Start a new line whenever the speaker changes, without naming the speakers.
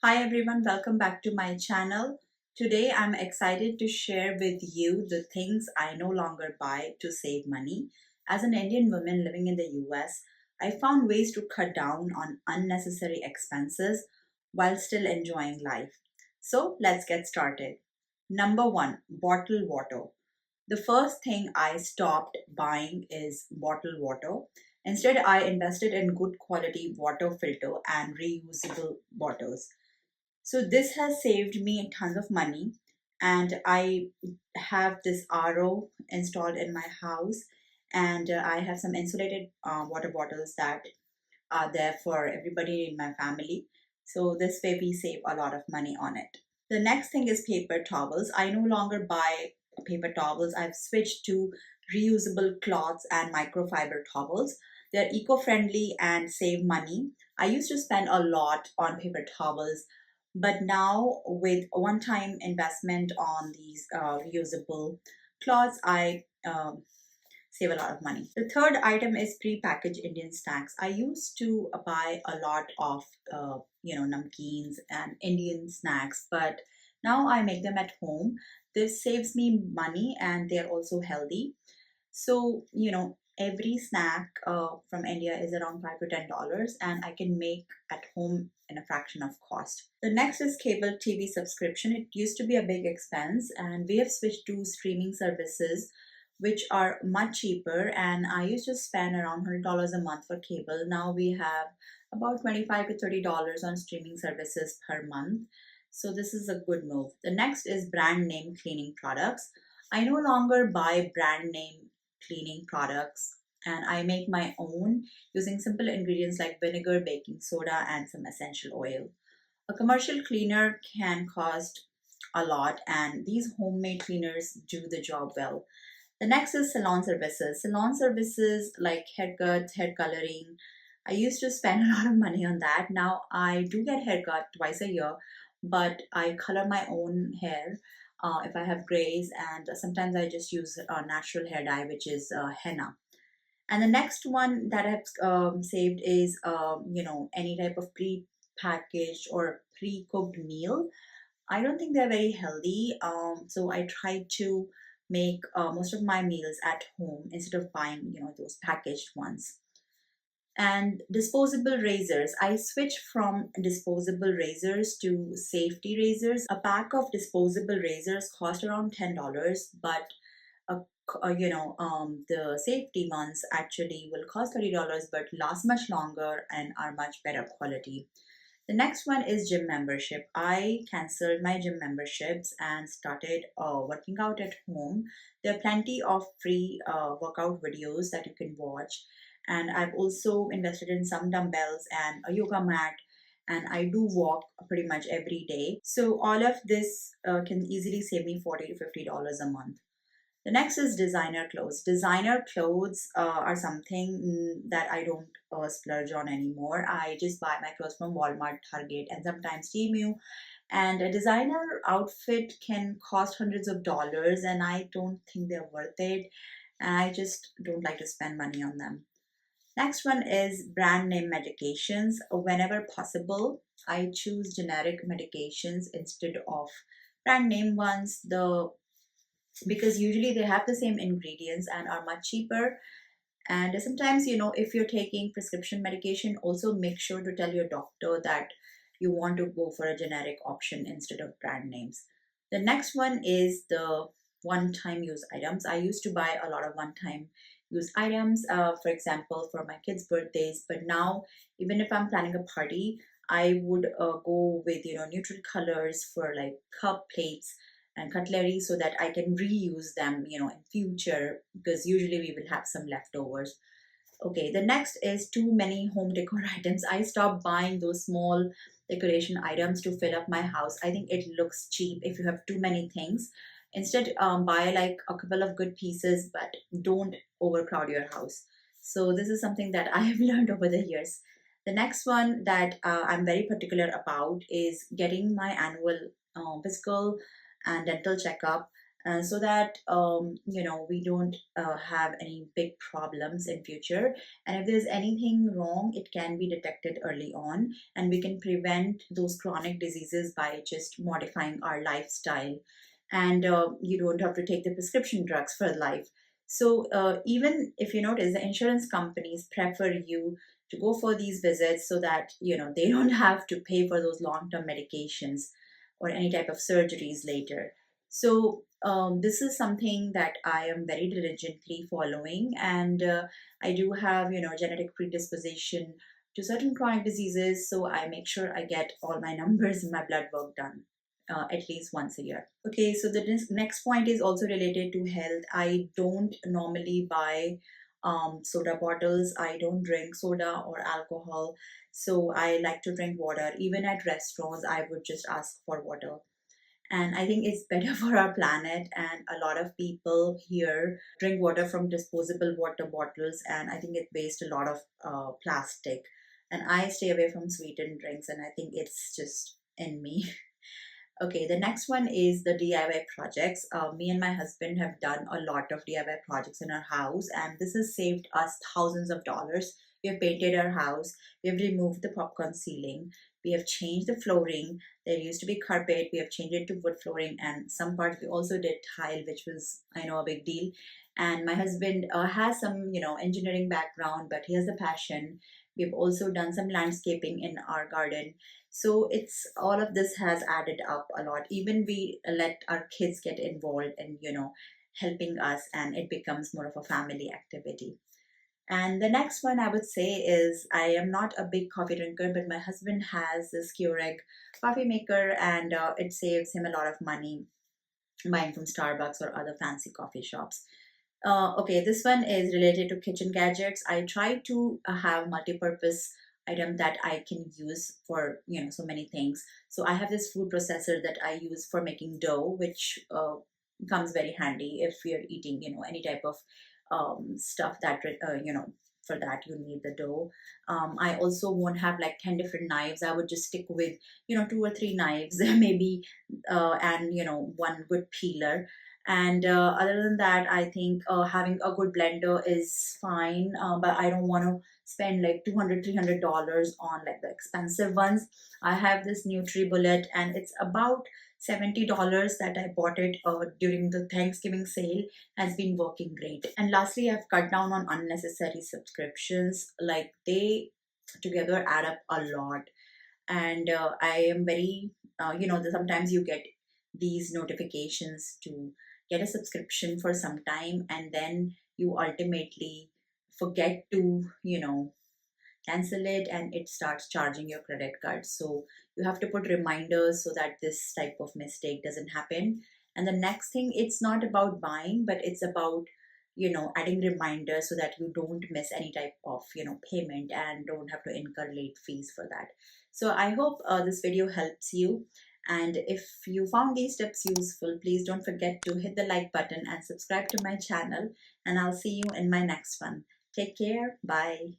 Hi everyone, welcome back to my channel. Today I'm excited to share with you the things I no longer buy to save money. As an Indian woman living in the US, I found ways to cut down on unnecessary expenses while still enjoying life. So let's get started. Number one, bottled water. The first thing I stopped buying is bottled water. Instead, I invested in good quality water filter and reusable bottles. So this has saved me tons of money, and I have this RO installed in my house, and I have some insulated water bottles that are there for everybody in my family. So this way we save a lot of money on it. The next thing is paper towels. I no longer buy paper towels. I've switched to reusable cloths and microfiber towels. They're eco-friendly and save money. I used to spend a lot on paper towels, but now with one-time investment on these reusable cloths, I save a lot of money. The third item is pre-packaged Indian snacks. I used to buy a lot of namkeens and Indian snacks, but now I make them at home. This saves me money and they're also healthy. So, every snack from India is around $5 to $10, and I can make at home in a fraction of cost. The next is cable TV subscription. It used to be a big expense, and we have switched to streaming services which are much cheaper. And I used to spend around $100 a month for cable. Now we have about $25 to $30 on streaming services per month. So this is a good move. The next is brand name cleaning products. I no longer buy brand name cleaning products, and I make my own using simple ingredients like vinegar, baking soda, and some essential oil. A commercial cleaner can cost a lot, and these homemade cleaners do the job well. The next is salon services. Salon services like haircuts, hair coloring. I used to spend a lot of money on that. Now I do get haircut twice a year, but I color my own hair if I have grays, and sometimes I just use natural hair dye, which is henna. And the next one that I've saved is, any type of pre-packaged or pre-cooked meal. I don't think they're very healthy. So I try to make most of my meals at home instead of buying, those packaged ones. And disposable razors. I switched from disposable razors to safety razors. A pack of disposable razors cost around $10, but the safety ones actually will cost $30 but last much longer and are much better quality. The next one is gym membership. I canceled my gym memberships and started working out at home. There are plenty of free workout videos that you can watch. And I've also invested in some dumbbells and a yoga mat. And I do walk pretty much every day. So all of this can easily save me $40 to $50 a month. The next is designer clothes. Designer clothes are something that I don't splurge on anymore. I just buy my clothes from Walmart, Target, and sometimes Temu. And a designer outfit can cost hundreds of dollars, and I don't think they're worth it. And I just don't like to spend money on them. Next one is brand name medications. Whenever possible, I choose generic medications instead of brand name ones. Because usually they have the same ingredients and are much cheaper. And sometimes, if you're taking prescription medication, also make sure to tell your doctor that you want to go for a generic option instead of brand names. The next one is the one-time use items. I used to buy a lot of one-time use items, for example, for my kids' birthdays. But now, even if I'm planning a party, I would go with neutral colors for like cup plates and cutlery so that I can reuse them, in future, because usually we will have some leftovers. Okay, the next is too many home decor items. I stopped buying those small decoration items to fill up my house. I think it looks cheap if you have too many things. Instead, buy like a couple of good pieces, but don't overcrowd your house. So this is something that I have learned over the years. The next one that I'm very particular about is getting my annual physical and dental checkup. so that we don't have any big problems in future. And if there's anything wrong, it can be detected early on, and we can prevent those chronic diseases by just modifying our lifestyle. And you don't have to take the prescription drugs for life. So even if you notice, the insurance companies prefer you to go for these visits so that they don't have to pay for those long-term medications or any type of surgeries later. So this is something that I am very diligently following, and I do have genetic predisposition to certain chronic diseases, so I make sure I get all my numbers and my blood work done at least once a year. Okay, so the next point is also related to health. I don't normally buy soda bottles. I don't drink soda or alcohol, so I like to drink water. Even at restaurants, I would just ask for water, and I think it's better for our planet. And a lot of people here drink water from disposable water bottles, and I think it wastes a lot of plastic. And I stay away from sweetened drinks, and I think it's just in me. Okay, the next one is the DIY projects. Me and my husband have done a lot of DIY projects in our house, and this has saved us thousands of dollars. We have painted our house, we have removed the popcorn ceiling, we have changed the flooring. There used to be carpet, we have changed it to wood flooring, and some parts we also did tile, which was, I know, a big deal. And my husband has some, engineering background, but he has a passion. We've also done some landscaping in our garden, so it's all of this has added up a lot. Even we let our kids get involved in helping us, and it becomes more of a family activity. And the next one I would say is, I am not a big coffee drinker, but my husband has this Keurig coffee maker, and it saves him a lot of money buying from Starbucks or other fancy coffee shops. Okay, this one is related to kitchen gadgets. I try to have multi-purpose item that I can use for so many things. So I have this food processor that I use for making dough, which comes very handy if you're eating any type of stuff that for that you need the dough. I also won't have like 10 different knives. I would just stick with two or three knives maybe, and one good peeler. And other than that, I think having a good blender is fine, but I don't want to spend like 200 $300 on like the expensive ones. I have this NutriBullet, and it's about $70 that I bought it during the Thanksgiving sale. Has been working great. And lastly, I've cut down on unnecessary subscriptions. Like, they together add up a lot. And I am very sometimes you get these notifications to get a subscription for some time, and then you ultimately forget to cancel it, and it starts charging your credit card. So you have to put reminders so that this type of mistake doesn't happen. And the next thing, it's not about buying, but it's about adding reminders so that you don't miss any type of payment and don't have to incur late fees for that. So I hope this video helps you. And if you found these tips useful, please don't forget to hit the like button and subscribe to my channel. And I'll see you in my next one. Take care. Bye.